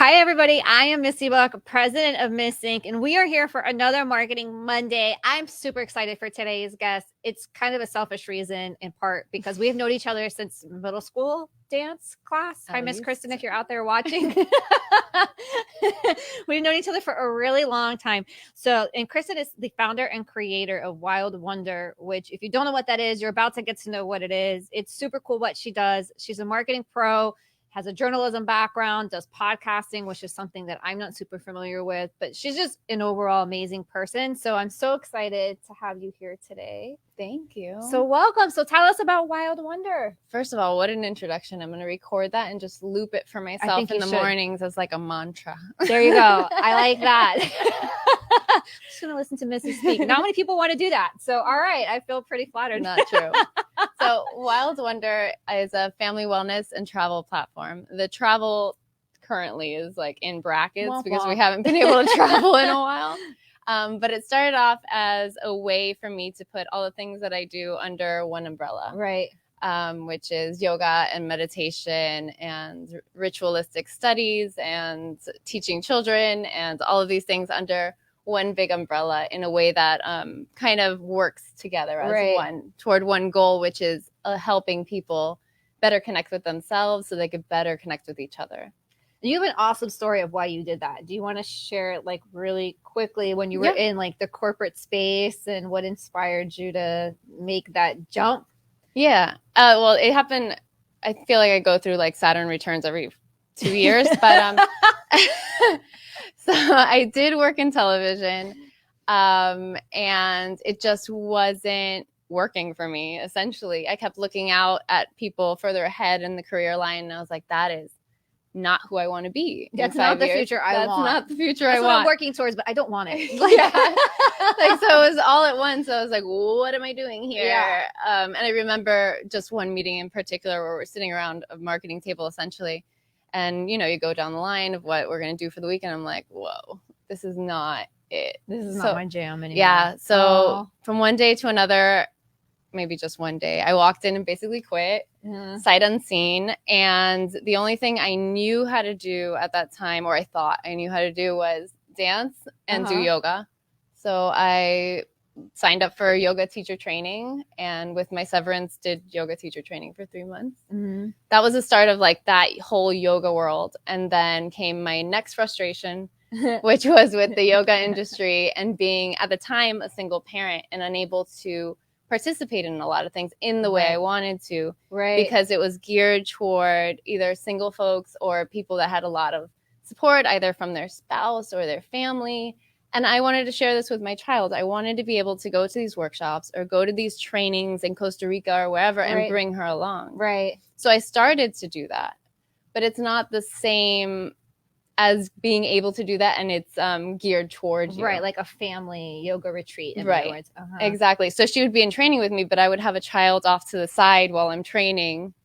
Hi, everybody. I am Misty Buck, president of Miss Inc., and we are here for another Marketing Monday. I'm super excited for today's guest. It's kind of a selfish reason, in part because we've known each other since middle school dance class. Hi, Miss Kristen, if you're out there watching. We've known each other for a really long time. And Kristen is the founder and creator of Wild Wonder, which, if you don't know what that is, you're about to get to know what it is. It's super cool what she does. She's a marketing pro, has a journalism background, does podcasting, which is something that I'm not super familiar with, but she's just an overall amazing person. So I'm so excited to have you here today. Thank you. So welcome. So tell us about Wild Wonder. First of all, what an introduction. I'm going to record that and just loop it for myself in the mornings as like a mantra. There you go. I like that. I'm just going to listen to Missy speak. Not many people want to do that. So, all right. I feel pretty flattered. Not true. So Wild Wonder is a family wellness and travel platform. The travel currently is like in brackets because we haven't been able to travel in a while. But it started off as a way for me to put all the things that I do under one umbrella. Right. Which is yoga and meditation and ritualistic studies and teaching children and all of these things under one big umbrella in a way that kind of works together as one toward one goal, which is helping people better connect with themselves so they could better connect with each other. You have an awesome story of why you did that. Do you want to share it like really quickly when you were in like the corporate space and what inspired you to make that jump? Yeah. Well, it happened. I feel like I go through like Saturn returns every 2 years, but so I did work in television, and it just wasn't working for me. Essentially, I kept looking out at people further ahead in the career line, and I was like, that is not who I want to be. That's not the future I want. That's not the future I want. That's what I'm working towards, but I don't want it. Like, so it was all at once. I was like, what am I doing here? Yeah. And I remember just one meeting in particular where we're sitting around a marketing table essentially. And, you know, you go down the line of what we're going to do for the weekend. I'm like, whoa, this is not it. This is not my jam anymore. Yeah. So from one day to another, maybe just one day, I walked in and basically quit, sight unseen. And the only thing I knew how to do at that time, or I thought I knew how to do, was dance and do yoga. So I signed up for yoga teacher training, and with my severance did yoga teacher training for 3 months. That was the start of like that whole yoga world. And then came my next frustration, which was with the yoga industry and being at the time a single parent and unable to participate in a lot of things in the way I wanted to, because it was geared toward either single folks or people that had a lot of support either from their spouse or their family. And I wanted to share this with my child. I wanted to be able to go to these workshops or go to these trainings in Costa Rica or wherever and bring her along. Right. So I started to do that, but it's not the same as being able to do that, and it's geared towards you. Right, like a family yoga retreat. In other words. Exactly. So she would be in training with me, but I would have a child off to the side while I'm training,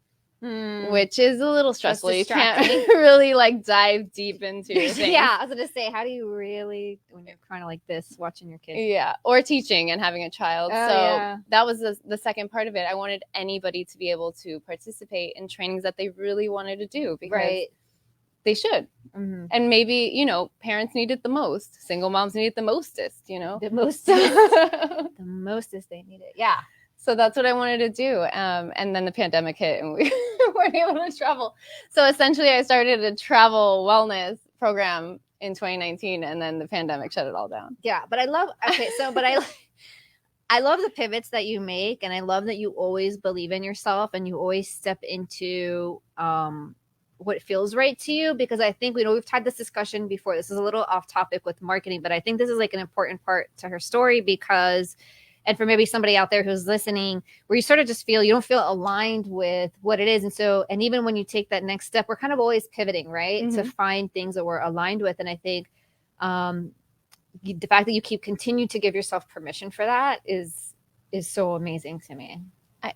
which is a little stressful. You can't really like dive deep into your thing. Yeah, I was going to say, how do you really, when you're kind of like this, watching your kids? Yeah, or teaching and having a child. That was the second part of it. I wanted anybody to be able to participate in trainings that they really wanted to do, because they should. And maybe, you know, parents need it the most. Single moms need it the mostest, you know? The mostest. The mostest they need it. Yeah. So that's what I wanted to do. And then the pandemic hit and we weren't able to travel. So essentially I started a travel wellness program in 2019, and then the pandemic shut it all down. Yeah. But I love the pivots that you make, and I love that you always believe in yourself and you always step into what feels right to you, because I think we've had this discussion before. This is a little off topic with marketing, but I think this is like an important part to her story, because, and for maybe somebody out there who's listening, where you sort of just feel you don't feel aligned with what it is. And so, and even when you take that next step, we're kind of always pivoting, right? To find things that we're aligned with. And I think the fact that you continue to give yourself permission for that is so amazing to me.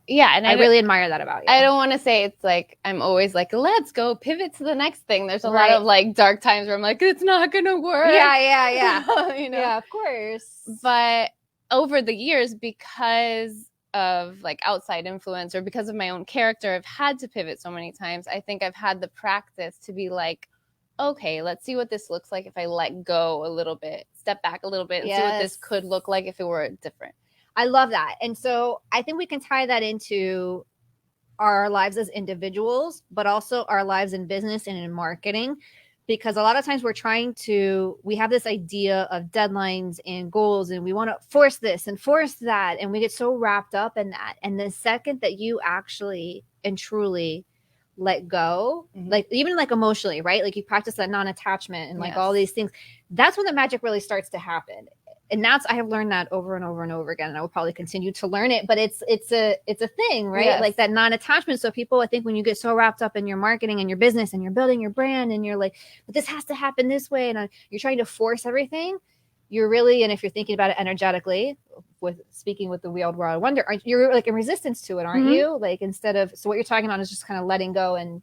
And I really admire that about you. I don't want to say it's like I'm always like, let's go pivot to the next thing. There's a lot of like dark times where I'm like, it's not gonna work. Yeah. You know? Yeah, of course. But over the years, because of like outside influence or because of my own character, I've had to pivot so many times. I think I've had the practice to be like, okay, let's see what this looks like if I let go a little bit, step back a little bit, and see what this could look like if it were different. I love that. And so I think we can tie that into our lives as individuals, but also our lives in business and in marketing. Because a lot of times we have this idea of deadlines and goals, and we want to force this and force that. And we get so wrapped up in that. And the second that you actually and truly let go, like even like emotionally, right? Like you practice that non-attachment and like all these things, that's when the magic really starts to happen. And I have learned that over and over and over again, and I will probably continue to learn it, but it's a thing, right? Yes. Like that non-attachment. So people, I think when you get so wrapped up in your marketing and your business and you're building your brand and you're like, but this has to happen this way. And you're trying to force everything. You're really, and if you're thinking about it energetically, speaking with the Wild World Wonder, you're like in resistance to it, aren't you? Like so what you're talking about is just kind of letting go and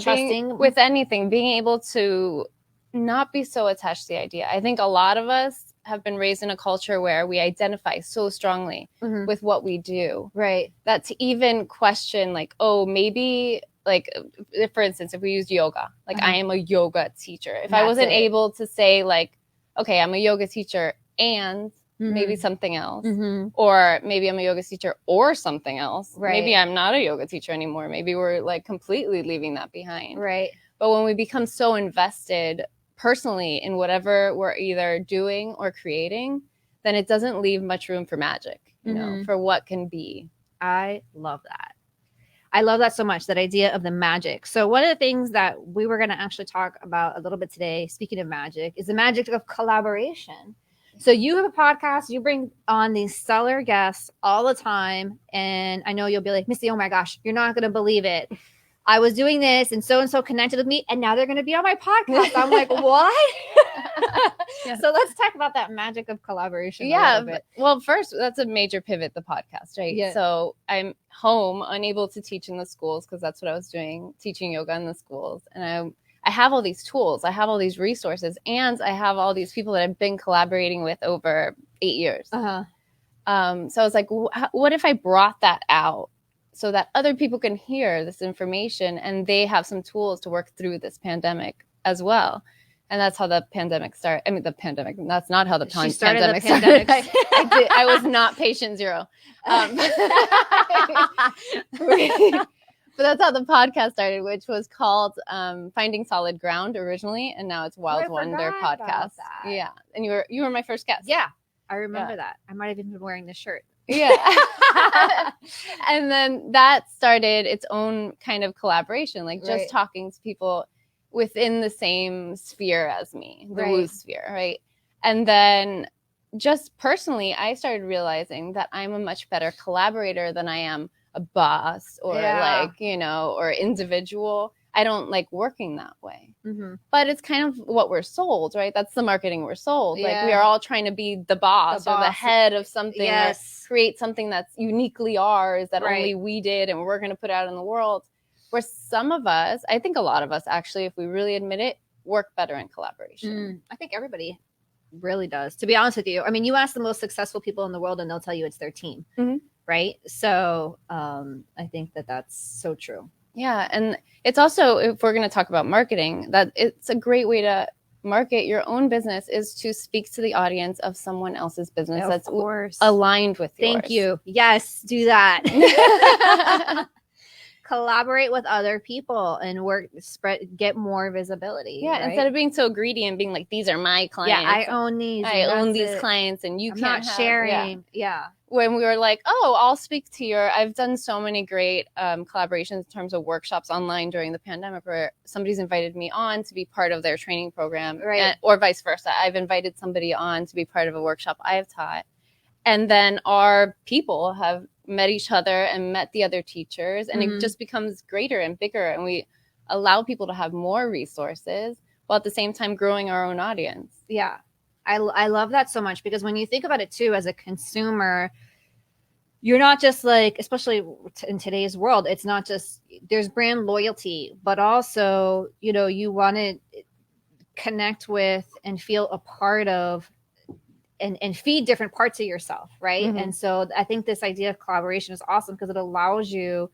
trusting. With anything, being able to not be so attached to the idea. I think a lot of us have been raised in a culture where we identify so strongly with what we do. Right. That to even question like, oh, maybe like, for instance, if we use yoga, like I am a yoga teacher. If I wasn't able to say like, okay, I'm a yoga teacher and maybe something else, or maybe I'm a yoga teacher or something else. Right. Maybe I'm not a yoga teacher anymore. Maybe we're like completely leaving that behind. Right. But when we become so invested personally in whatever we're either doing or creating, then it doesn't leave much room for magic, you know, for what can be. I love that. I love that so much, that idea of the magic. So one of the things that we were going to actually talk about a little bit today, speaking of magic, is the magic of collaboration. So you have a podcast, you bring on these stellar guests all the time. And I know you'll be like, Misty, oh my gosh, you're not going to believe it. I was doing this and so connected with me, and now they're going to be on my podcast. I'm like, what? So let's talk about that magic of collaboration. Yeah. Well, first, that's a major pivot, the podcast, right? Yeah. So I'm home, unable to teach in the schools because that's what I was doing, teaching yoga in the schools. And I have all these tools, I have all these resources, and I have all these people that I've been collaborating with over 8 years. So I was like, what if I brought that out so that other people can hear this information and they have some tools to work through this pandemic as well? And that's how the pandemic started. I mean, that's not how the pandemic started. I was not patient zero. But that's how the podcast started, which was called Finding Solid Ground originally. And now it's Wild Wonder Podcast. Yeah. And you were my first guest. Yeah. I remember that. I might have even been wearing this shirt. Yeah. And then that started its own kind of collaboration, like just talking to people within the same sphere as me, the woo sphere, right? And then just personally, I started realizing that I'm a much better collaborator than I am a boss or or individual. I don't like working that way. But it's kind of what we're sold, right? That's the marketing we're sold. Yeah. Like we are all trying to be the boss or the head of something, or create something that's uniquely ours that only we did and we're going to put out in the world. Where some of us, I think a lot of us actually, if we really admit it, work better in collaboration. I think everybody really does, to be honest with you. I mean, you ask the most successful people in the world and they'll tell you it's their team, right? So I think that that's so true. Yeah. And it's also, if we're going to talk about marketing, that it's a great way to market your own business is to speak to the audience of someone else's business that's aligned with yours. Thank you. Yes, do that. Collaborate with other people and get more visibility. Yeah, right? Instead of being so greedy and being like, these are my clients. Yeah, I own these. I own these clients and I'm not sharing. Yeah. When we were like, oh, I'll speak to I've done so many great collaborations in terms of workshops online during the pandemic where somebody's invited me on to be part of their training program, or vice versa. I've invited somebody on to be part of a workshop I have taught. And then our people have met each other and met the other teachers, and it just becomes greater and bigger, and we allow people to have more resources while at the same time growing our own audience. Yeah, I love that so much, because when you think about it too, as a consumer, you're not just like, especially in today's world, it's not just, there's brand loyalty, but also, you want to connect with and feel a part of and feed different parts of yourself, right? And so I think this idea of collaboration is awesome because it allows you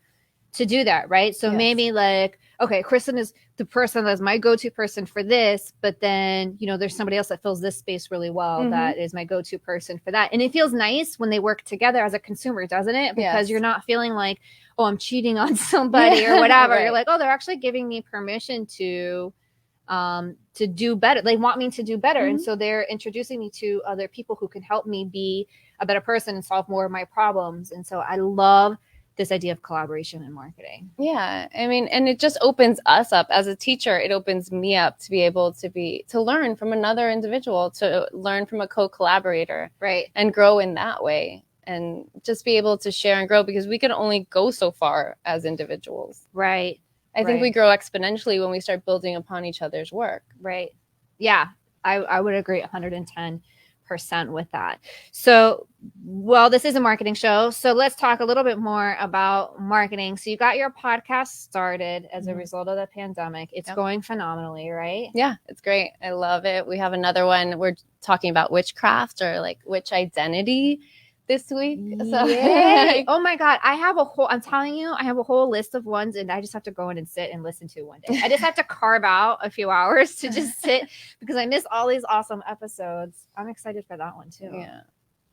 to do that, right? So maybe like, okay, Kristen is the person that's my go-to person for this, but then, you know, there's somebody else that fills this space really well that is my go-to person for that. And it feels nice when they work together as a consumer, doesn't it? Because you're not feeling like, oh, I'm cheating on somebody or whatever. Right. You're like, oh, they're actually giving me permission to do better. They want me to do better. And so they're introducing me to other people who can help me be a better person and solve more of my problems. And so I love this idea of collaboration in marketing. Yeah. I mean, and it just opens us up as a teacher. It opens me up to be able to learn from another individual, to learn from a co-collaborator. Right. And grow in that way. And just be able to share and grow, because we can only go so far as individuals. Right. I think we grow exponentially when we start building upon each other's work. Right. Yeah. I would agree 110% with that. So, well, this is a marketing show, so let's talk a little bit more about marketing. So you got your podcast started as a result of the pandemic. It's going phenomenally, right? Yeah, it's great. I love it. We have another one. We're talking about witchcraft, or like witch identity, this week. So oh my God. I'm telling you, I have a whole list of ones, and I just have to go in and sit and listen to one day. I just have to carve out a few hours to just sit, because I miss all these awesome episodes. I'm excited for that one too. Yeah.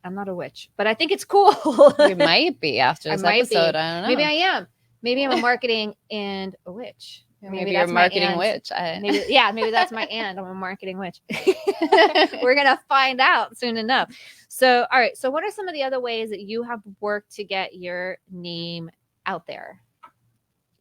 I'm not a witch, but I think it's cool. You might be after this episode. I don't know. Maybe I am. Maybe I'm a marketing and a witch. Maybe you're a marketing witch. Maybe that's my and. I'm a marketing witch. We're going to find out soon enough. So, all right. So what are some of the other ways that you have worked to get your name out there?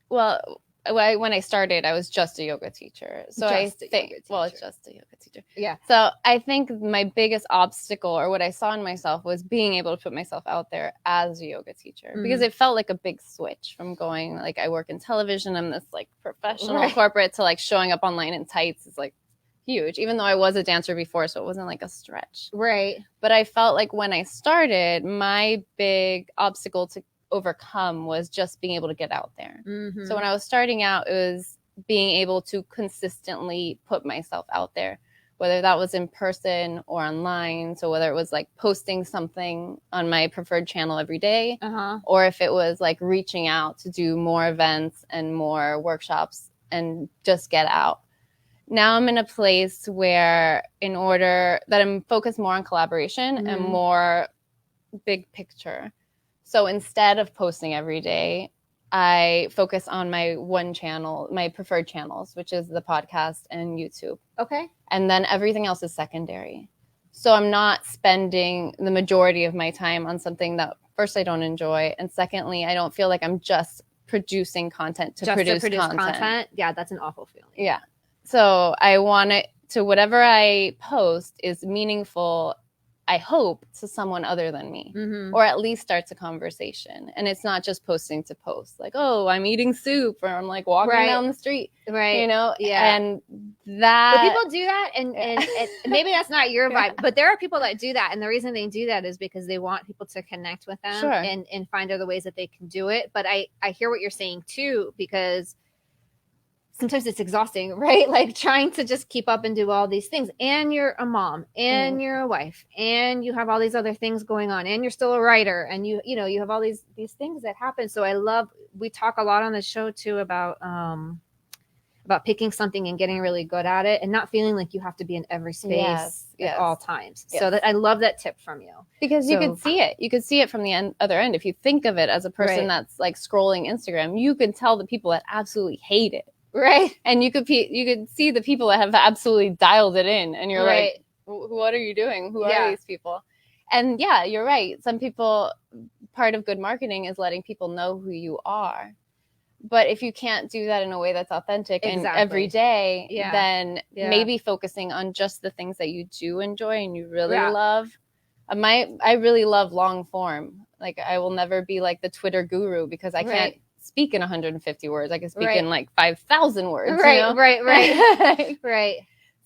Well, when I started, I was just a yoga teacher. So it's just a yoga teacher. Yeah. So I think my biggest obstacle, or what I saw in myself, was being able to put myself out there as a yoga teacher, because it felt like a big switch from going, like, I work in television, I'm this like professional corporate, to like showing up online in tights is like huge, even though I was a dancer before, so it wasn't like a stretch. Right. But I felt like when I started, my big obstacle to overcome was just being able to get out there. So when I was starting out, it was being able to consistently put myself out there, whether that was in person or online. So whether it was like posting something on my preferred channel every day, or if it was like reaching out to do more events and more workshops and just get out. Now I'm in a place where, in order that I'm focused more on collaboration and more big picture. So instead of posting every day, I focus on my one channel, my preferred channels, which is the podcast and YouTube. Okay. And then everything else is secondary. So I'm not spending the majority of my time on something that, first, I don't enjoy, and secondly, I don't feel like I'm just producing content to produce content. Yeah, that's an awful feeling. Yeah. So I want it to, whatever I post is meaningful, I hope, to someone other than me, or at least starts a conversation. And it's not just posting to post, like, oh, I'm eating soup, or I'm like walking down the street, you know? Yeah. And that. But people do that, and maybe that's not your vibe, but there are people that do that. And the reason they do that is because they want people to connect with them and find other ways that they can do it. But I hear what you're saying too, because sometimes it's exhausting, right? Like trying to just keep up and do all these things. And you're a mom, and you're a wife, and you have all these other things going on, and you're still a writer, and you have all these things that happen. So we talk a lot on the show too about picking something and getting really good at it, and not feeling like you have to be in every space at all times. So I love that tip from you. Because you could see it. You could see it from the other end. If you think of it as a person that's like scrolling Instagram, you could tell the people that absolutely hate it. Right. And you could see the people that have absolutely dialed it in, and you're like, what are you doing? Who are these people? And yeah, you're right. Some people, part of good marketing is letting people know who you are. But if you can't do that in a way that's authentic and every day, then maybe focusing on just the things that you do enjoy and you really love. I really love long form. Like, I will never be like the Twitter guru, because I can't speak in 150 words. I can speak in like 5,000 words. Right.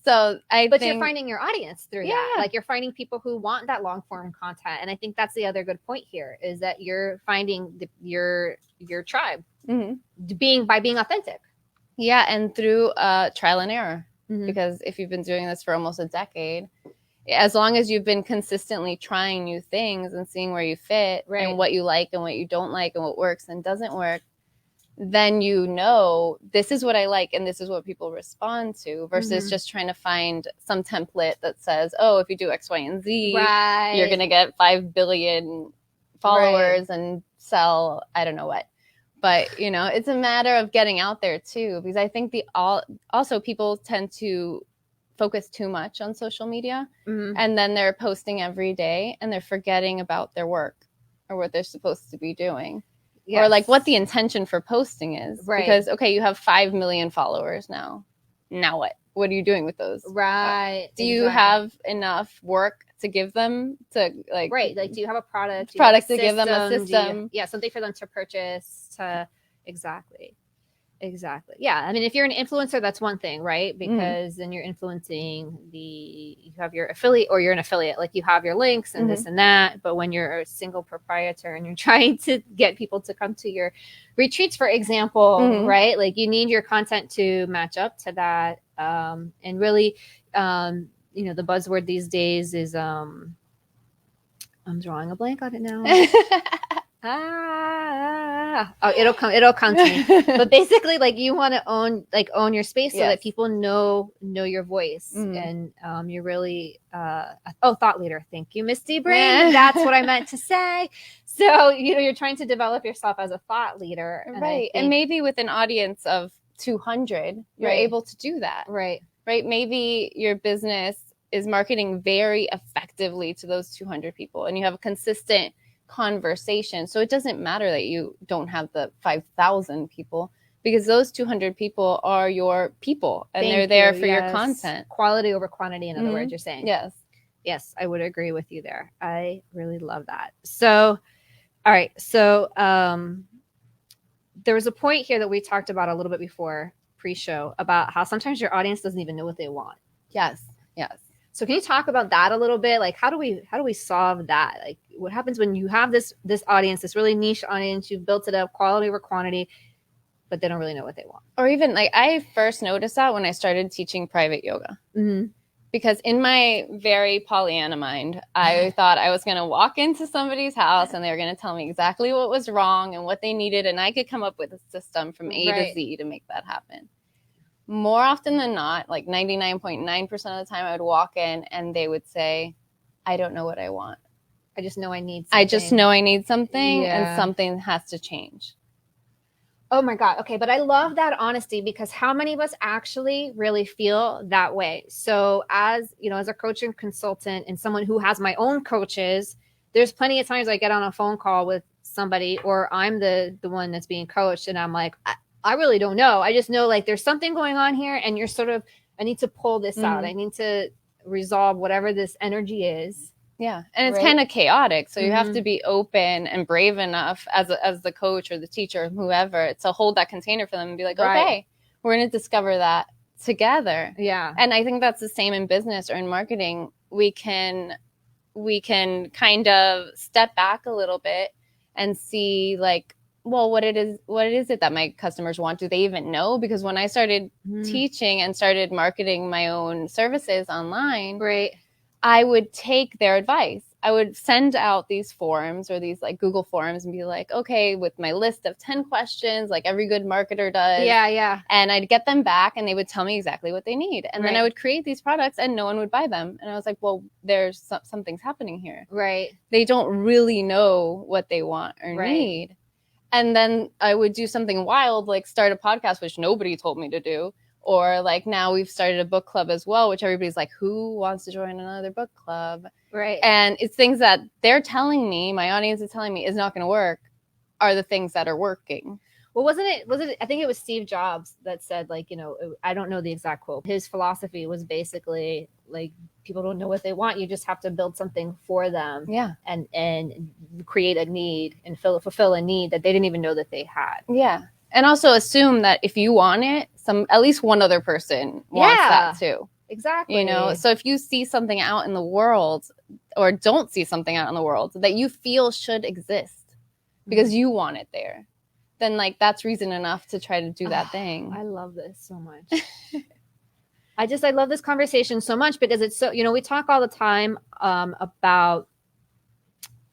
So But you're finding your audience through that. Like, you're finding people who want that long form content. And I think that's the other good point here, is that you're finding your tribe by being authentic. Yeah. And through trial and error, because if you've been doing this for almost a decade, as long as you've been consistently trying new things and seeing where you fit and what you like and what you don't like and what works and doesn't work, then you know this is what I like and this is what people respond to, versus just trying to find some template that says, oh, if you do X, Y, and Z, you're going to get 5 billion followers and sell I don't know what. But, you know, it's a matter of getting out there too, because I think also people tend to focus too much on social media, and then they're posting every day and they're forgetting about their work or what they're supposed to be doing. Yes. Or like what the intention for posting is. Right. Because, okay, you have 5 million followers now. Now what? What are you doing with those? Right. Do you have enough work to give them to like? Right. Like, do you have a product? To give them a system? Something for them to purchase. Exactly. Yeah. I mean, if you're an influencer, that's one thing, right? Because then you're influencing you have your affiliate, or you're an affiliate, like you have your links and this and that. But when you're a single proprietor and you're trying to get people to come to your retreats, for example, right? Like you need your content to match up to that. And really, you know, the buzzword these days is, I'm drawing a blank on it now. It'll come to me. But basically, like, you want to own your space so that people know your voice, and you're really thought leader. Thank you, Misty Brain. That's what I meant to say. So, you know, you're trying to develop yourself as a thought leader, right? And maybe with an audience of 200, you're able to do that, right? Maybe your business is marketing very effectively to those 200 people, and you have a consistent conversation. So it doesn't matter that you don't have the 5,000 people, because those 200 people are your people, and they're there for your content. Quality over quantity, in other words, you're saying. Yes, I would agree with you there. I really love that. So, all right. So there was a point here that we talked about a little bit before pre-show about how sometimes your audience doesn't even know what they want. Yes. So can you talk about that a little bit? Like, how do we solve that? Like, what happens when you have this audience, this really niche audience, you've built it up, quality over quantity, but they don't really know what they want? Or even, like, I first noticed that when I started teaching private yoga. Because in my very Pollyanna mind, I thought I was going to walk into somebody's house and they were going to tell me exactly what was wrong and what they needed, and I could come up with a system from A to Z to make that happen. More often than not, like 99.9% of the time, I would walk in and they would say, I don't know what I want. I just know I need something. And something has to change. Oh my God. Okay. But I love that honesty, because how many of us actually really feel that way? So as, you know, as a coach and consultant and someone who has my own coaches, there's plenty of times I get on a phone call with somebody, or I'm the one that's being coached, and I'm like, I really don't know. I just know, like, there's something going on here, and you're sort of, I need to pull this out. I need to resolve whatever this energy is. Yeah. And it's kind of chaotic. So you have to be open and brave enough as the coach or the teacher, whoever, to hold that container for them and be like, okay, we're going to discover that together. Yeah. And I think that's the same in business or in marketing. We can kind of step back a little bit and see, like, well, what is it that my customers want? Do they even know? Because when I started teaching and started marketing my own services online, I would take their advice. I would send out these forums, or these like Google forums, and be like, okay, with my list of 10 questions, like every good marketer does. Yeah. And I'd get them back and they would tell me exactly what they need. And then I would create these products and no one would buy them. And I was like, well, there's something's happening here. Right. They don't really know what they want or need. And then I would do something wild, like start a podcast, which nobody told me to do. Or like now we've started a book club as well, which everybody's like, who wants to join another book club? Right. And it's things that they're telling me, my audience is telling me is not going to work, are the things that are working. Well, was it, I think it was Steve Jobs that said, like, you know, I don't know the exact quote. His philosophy was basically like, people don't know what they want. You just have to build something for them. Yeah. And create a need and fulfill a need that they didn't even know that they had. Yeah. And also assume that if you want it, at least one other person wants that too. Exactly. You know, so if you see something out in the world, or don't see something out in the world that you feel should exist because you want it there, then like that's reason enough to try to do that thing. I love this so much. I love this conversation so much, because it's so, you know, we talk all the time about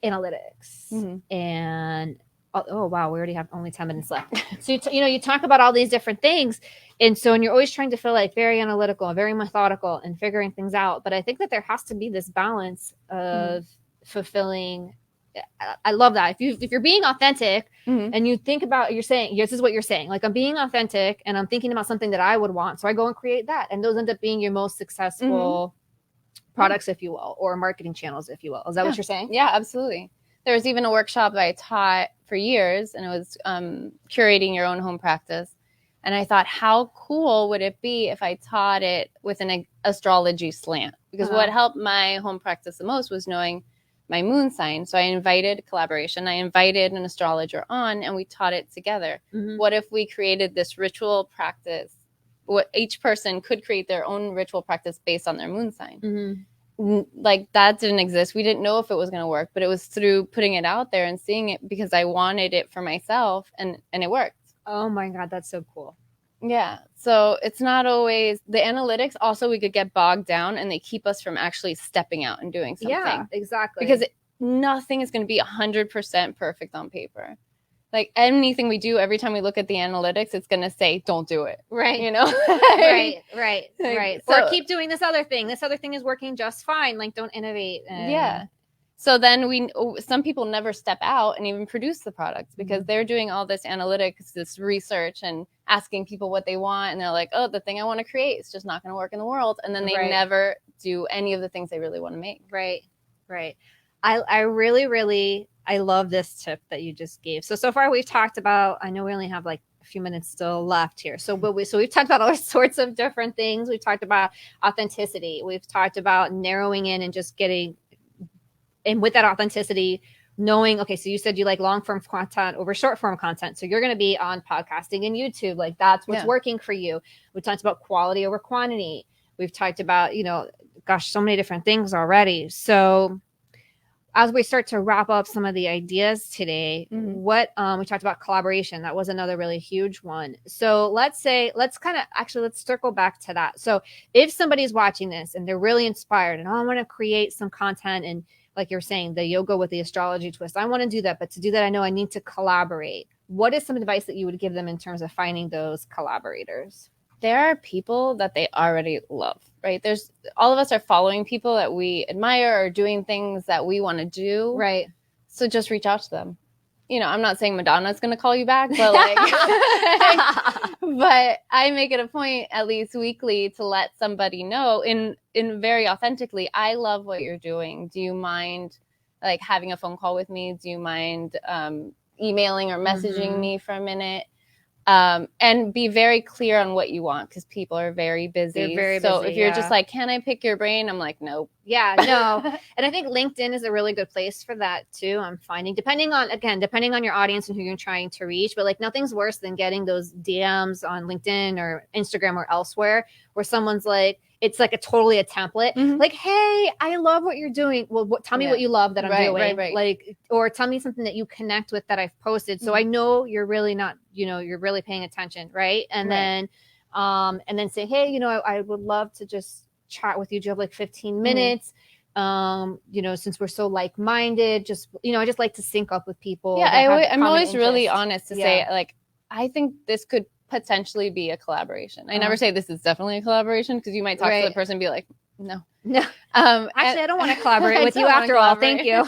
analytics and Oh wow, we already have only 10 minutes left. So you talk about all these different things, and you're always trying to feel like very analytical and very methodical and figuring things out. But I think that there has to be this balance of fulfilling. I love that. If you're being authentic and you think about, you're saying, this is what you're saying, like, I'm being authentic and I'm thinking about something that I would want, so I go and create that, and those end up being your most successful products, if you will, or marketing channels, if you will. Is that what you're saying? Yeah, absolutely. There was even a workshop that I taught for years, and it was curating your own home practice. And I thought, how cool would it be if I taught it with an astrology slant? Because what helped my home practice the most was knowing my moon sign. So I invited collaboration. I invited an astrologer on, and we taught it together. What if we created this ritual practice? What each person could create their own ritual practice based on their moon sign. Like, that didn't exist. We didn't know if it was going to work, but it was through putting it out there and seeing it, because I wanted it for myself, and it worked. Oh my God, that's so cool. Yeah. So it's not always the analytics. Also, we could get bogged down, and they keep us from actually stepping out and doing something. Yeah, exactly. Because nothing is going to be 100% perfect on paper. Like, anything we do, every time we look at the analytics, it's going to say, don't do it. Right. You know? Right. So, or keep doing this other thing. This other thing is working just fine. Like, don't innovate. Yeah. So then some people never step out and even produce the products, because they're doing all this analytics, this research, and asking people what they want. And they're like, oh, the thing I want to create is just not going to work in the world. And then they never do any of the things they really want to make. Right. I really, I love this tip that you just gave. So far we've talked about, I know we only have like a few minutes still left here. So we've talked about all sorts of different things. We've talked about authenticity. We've talked about narrowing in and just getting, and with that authenticity, knowing, okay, so you said you like long form content over short form content. So you're going to be on podcasting and YouTube. Like, that's what's working for you. We talked about quality over quantity. We've talked about, so many different things already. So as we start to wrap up some of the ideas today, what we talked about collaboration. That was another really huge one. So let's circle back to that. So if somebody's watching this and they're really inspired and I want to create some content, and like you're saying, the yoga with the astrology twist, I want to do that. But to do that, I know I need to collaborate. What is some advice that you would give them in terms of finding those collaborators? There are people that they already love, right? All of us are following people that we admire or doing things that we want to do. Right. So just reach out to them. I'm not saying Madonna's going to call you back, but but I make it a point at least weekly to let somebody know in very authentically, I love what you're doing. Do you mind like having a phone call with me? Do you mind emailing or messaging me for a minute? And be very clear on what you want, because people are very busy. They're very busy. So if you're just like, can I pick your brain? I'm like, nope. Yeah, no. And I think LinkedIn is a really good place for that too. I'm finding, depending on your audience and who you're trying to reach, but like, nothing's worse than getting those DMs on LinkedIn or Instagram or elsewhere where someone's like, it's like totally a template. Like, hey, I love what you're doing. Well, tell me what you love that I'm doing. Right. Like, or tell me something that you connect with that I've posted. So I know you're really not, you're really paying attention. Right. And then say, hey, I would love to just chat with you. Do you have like 15 minutes? Since we're so like-minded, just, I just like to sync up with people. Yeah. I'm always really honest to say, like, I think this could potentially be a collaboration. I never say this is definitely a collaboration, because you might talk to the person and be like, no. Actually, I don't want to collaborate with you after all. Thank you.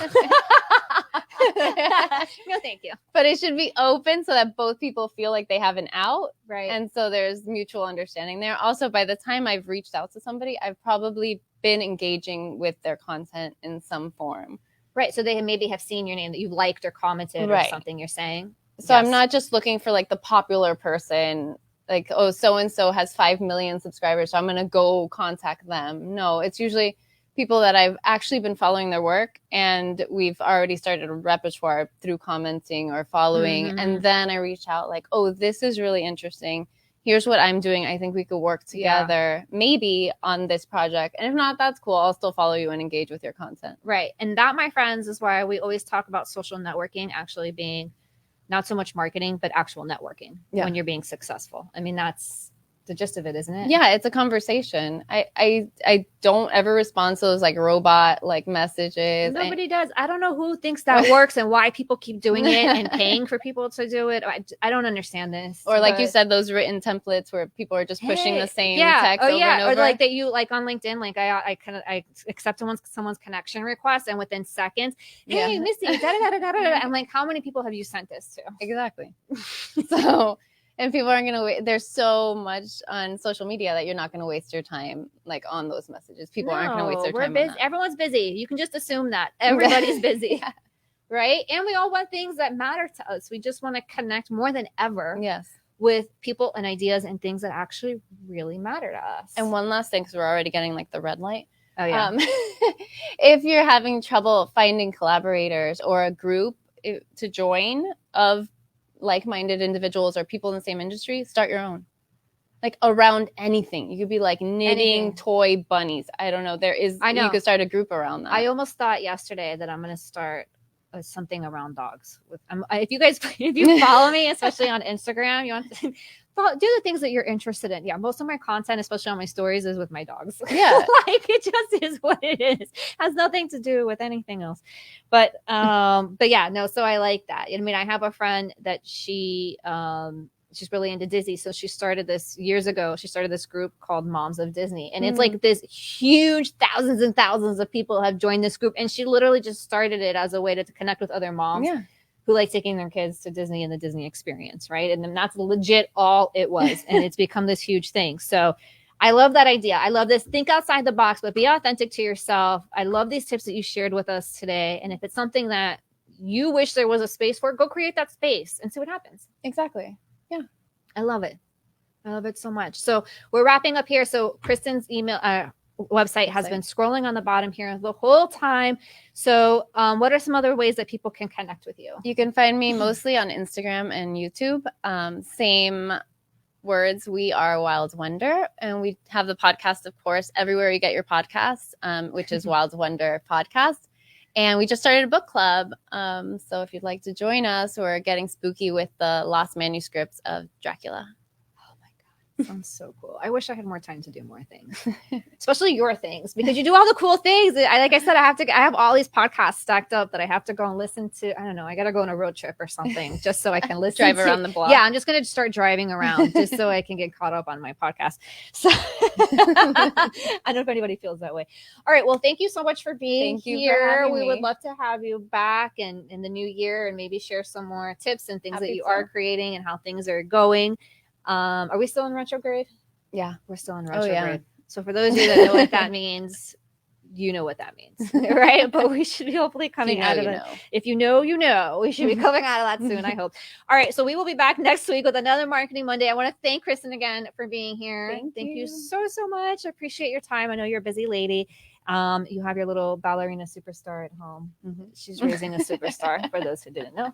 No, thank you. But it should be open so that both people feel like they have an out. Right. And so there's mutual understanding there. Also, by the time I've reached out to somebody, I've probably been engaging with their content in some form. Right. So they maybe have seen your name that you've liked or commented or something you're saying. So I'm not just looking for like the popular person, like, oh, so-and-so has 5 million subscribers, so I'm going to go contact them. No, it's usually people that I've actually been following their work, and we've already started a repertoire through commenting or following. And then I reach out like, oh, this is really interesting. Here's what I'm doing. I think we could work together maybe on this project. And if not, that's cool. I'll still follow you and engage with your content. Right. And that, my friends, is why we always talk about social networking actually being not so much marketing, but actual networking when you're being successful. I mean, there's the gist of it, isn't it? Yeah, it's a conversation. I don't ever respond to those like robot like messages. Nobody does. I don't know who thinks that works and why people keep doing it and paying for people to do it. I don't understand this. Or like you said, those written templates where people are just pushing the same text over and over. Or like that you like on LinkedIn, like I accept someone's connection request and within seconds, hey, Misty, I'm like, how many people have you sent this to? Exactly. So, and people aren't going to wait. There's so much on social media that you're not going to waste your time like on those messages. People aren't going to waste their time on that. Everyone's busy. You can just assume that everybody's busy. Right? And we all want things that matter to us. We just want to connect more than ever with people and ideas and things that actually really matter to us. And one last thing, because we're already getting like the red light. Oh, yeah. If you're having trouble finding collaborators or a group to join of like-minded individuals or people in the same industry, start your own. Like around anything. You could be like knitting toy bunnies. I don't know. You could start a group around that. I almost thought yesterday that I'm going to start something around dogs. If you follow me, especially on Instagram, you want to do the things that you're interested in. Yeah, most of my content, especially on my stories, is with my dogs. Yeah, like it just is what it is. Has nothing to do with anything else. But yeah, no. So I like that. I mean, I have a friend that she's really into Disney. So she started this years ago. She started this group called Moms of Disney. And it's like this huge thousands and thousands of people have joined this group. And she literally just started it as a way to connect with other moms who like taking their kids to Disney and the Disney experience. Right. And then that's legit all it was. And it's become this huge thing. So I love that idea. I love this. Think outside the box, but be authentic to yourself. I love these tips that you shared with us today. And if it's something that you wish there was a space for, go create that space and see what happens. Exactly. Yeah. I love it. I love it so much. So we're wrapping up here. So Kristen's website has been scrolling on the bottom here the whole time. So what are some other ways that people can connect with you? You can find me mostly on Instagram and YouTube. Same words. We are Wild Wonder. And we have the podcast, of course, everywhere you get your podcasts, which is Wild Wonder Podcast. And we just started a book club. So if you'd like to join us, we're getting spooky with the lost manuscripts of Dracula. Oh my God. Sounds so cool. I wish I had more time to do more things, especially your things, because you do all the cool things. Like I said, I have all these podcasts stacked up that I have to go and listen to. I don't know. I got to go on a road trip or something just so I can listen. Drive around the block. Yeah, I'm just going to start driving around just so I can get caught up on my podcast. So I don't know if anybody feels that way. All right. Well, thank you so much for being here. We would love to have you back in the new year and maybe share some more tips and things that you are creating and how things are going. Are we still in retrograde? Yeah, we're still in retrograde. Oh, yeah. So for those of you that know what that means, you know what that means, right? But we should be hopefully coming out of it. If you know, you know. We should be coming out of that soon, I hope. All right, so we will be back next week with another Marketing Monday. I want to thank Kristen again for being here. Thank you so much. I appreciate your time. I know you're a busy lady. You have your little ballerina superstar at home. She's raising a superstar for those who didn't know.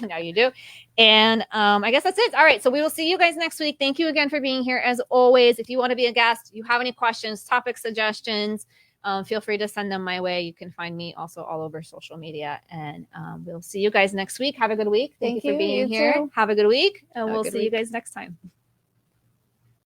Now you do. And I guess that's it. All right. So we will see you guys next week. Thank you again for being here. As always, if you want to be a guest, you have any questions, topic suggestions, feel free to send them my way. You can find me also all over social media. And we'll see you guys next week. Have a good week. Thank you for being here. Have a good week. And we'll see you guys next time.